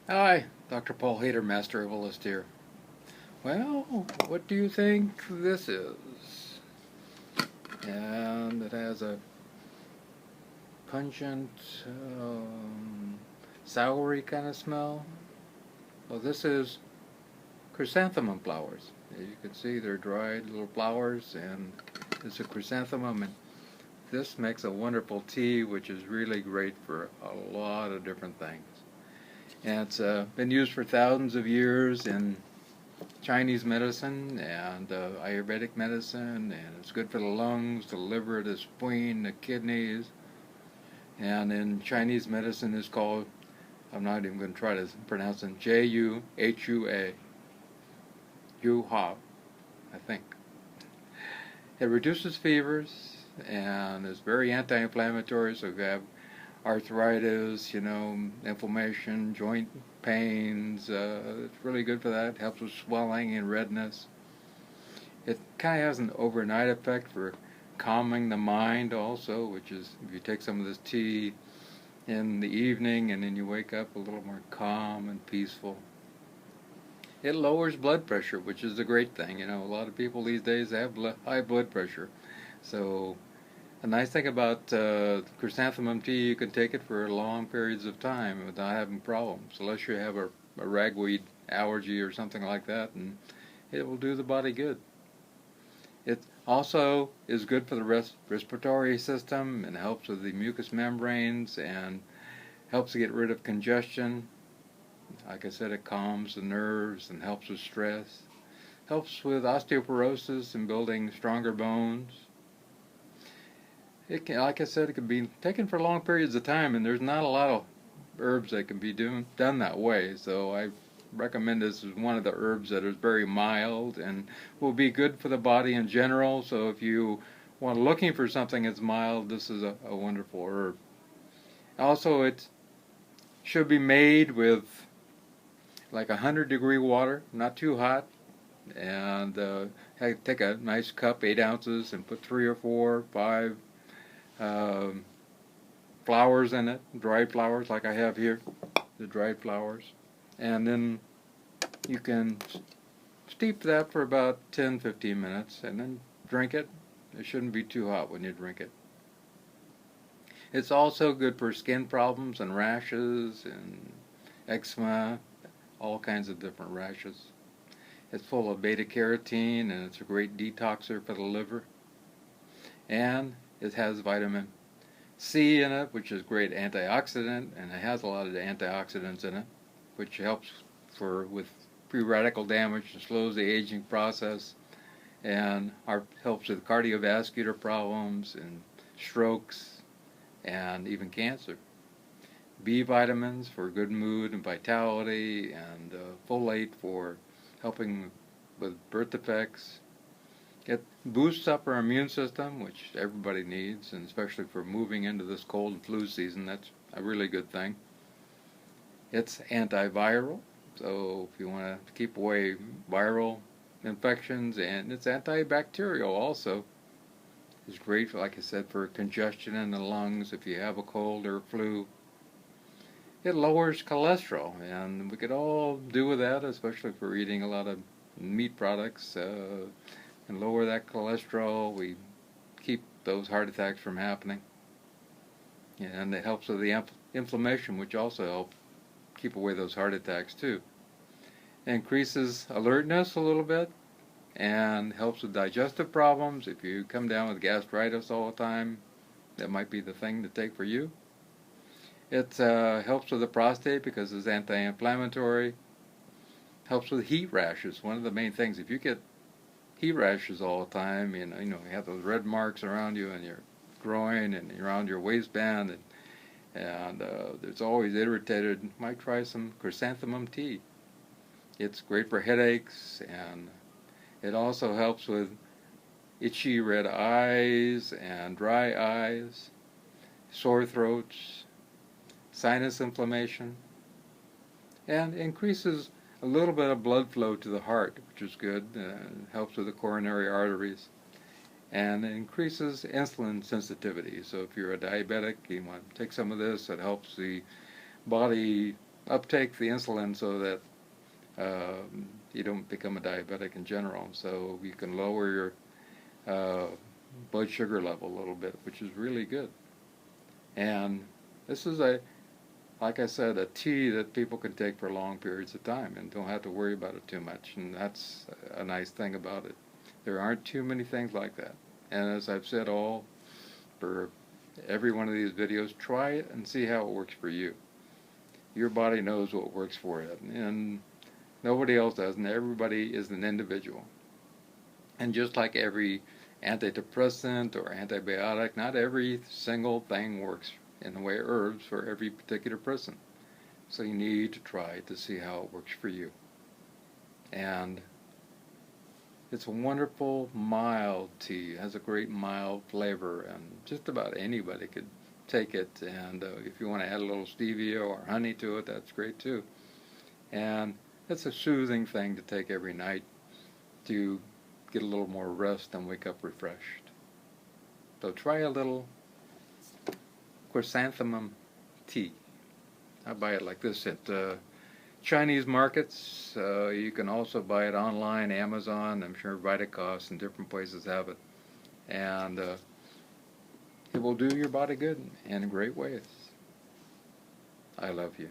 Hi, Dr. Paul Haider, Master Herbalist here. Well, what do you think this is? And it has a pungent, soury kind of smell. Well, this is chrysanthemum flowers. As you can see, they're dried little flowers, and it's a chrysanthemum, and this makes a wonderful tea, which is really great for a lot of different things. And it's been used for thousands of years in Chinese medicine and Ayurvedic medicine, and it's good for the lungs, the liver, the spleen, the kidneys. And in Chinese medicine, it's called, I'm not even going to try to pronounce it, Juhua, Juha, I think. It reduces fevers and is very anti-inflammatory. So if you have arthritis, inflammation, joint pains, it's really good for that. It helps with swelling and redness. It kind of has an overnight effect for calming the mind also, which is if you take some of this tea in the evening and then you wake up a little more calm and peaceful. It lowers blood pressure, which is a great thing. A lot of people these days have high blood pressure. So a nice thing about chrysanthemum tea, you can take it for long periods of time without having problems, unless you have a ragweed allergy or something like that, and it will do the body good. It also is good for the respiratory system and helps with the mucous membranes and helps to get rid of congestion. Like I said, it calms the nerves and helps with stress. Helps with osteoporosis and building stronger bones. It can, like I said, it can be taken for long periods of time, and there's not a lot of herbs that can be done that way. So I recommend this as one of the herbs that is very mild and will be good for the body in general. So if you want looking for something that's mild, this is a wonderful herb. Also, it should be made with like 100-degree water, not too hot, and take a nice cup, 8 ounces, and put 3 or 4, 5 um, flowers in it, dried flowers like I have here, the dried flowers. And then you can steep that for about 10-15 minutes and then drink it. It shouldn't be too hot when you drink it. It's also good for skin problems and rashes and eczema, all kinds of different rashes. It's full of beta carotene and it's a great detoxer for the liver. And it has vitamin C in it, which is a great antioxidant, and it has a lot of antioxidants in it, which helps with free radical damage and slows the aging process, and helps with cardiovascular problems and strokes and even cancer. B vitamins for good mood and vitality, and folate for helping with birth defects. It boosts up our immune system, which everybody needs, and especially for moving into this cold and flu season, that's a really good thing. It's antiviral, so if you want to keep away viral infections, and it's antibacterial also. It's great, like I said, for congestion in the lungs if you have a cold or flu. It lowers cholesterol, and we could all do with that, especially if we're eating a lot of meat products. And lower that cholesterol, we keep those heart attacks from happening. And it helps with the inflammation, which also helps keep away those heart attacks too. It increases alertness a little bit and helps with digestive problems. If you come down with gastritis all the time, that might be the thing to take for you. It helps with the prostate because it's anti-inflammatory. Helps with heat rashes. One of the main things, if you get heat rashes all the time, you have those red marks around you and your groin and around your waistband, and it's always irritated. You might try some chrysanthemum tea. It's great for headaches, and it also helps with itchy red eyes and dry eyes, sore throats, sinus inflammation, and increases a little bit of blood flow to the heart, which is good. Helps with the coronary arteries, and it increases insulin sensitivity. So if you're a diabetic, you want to take some of this. It helps the body uptake the insulin so that you don't become a diabetic in general. So you can lower your blood sugar level a little bit, which is really good. And this is like I said, a tea that people can take for long periods of time and don't have to worry about it too much. And that's a nice thing about it. There aren't too many things like that. And as I've said for every one of these videos, try it and see how it works for you. Your body knows what works for it, and nobody else does, and everybody is an individual. And just like every antidepressant or antibiotic, not every single thing works in the way of herbs for every particular person. So you need to try to see how it works for you. And it's a wonderful, mild tea. It has a great mild flavor, and just about anybody could take it. And if you want to add a little stevia or honey to it, that's great too. And it's a soothing thing to take every night to get a little more rest and wake up refreshed. So try a little Chrysanthemum Tea. I buy it like this at Chinese markets. You can also buy it online, Amazon. I'm sure Vitacost and different places have it. And it will do your body good in great ways. I love you.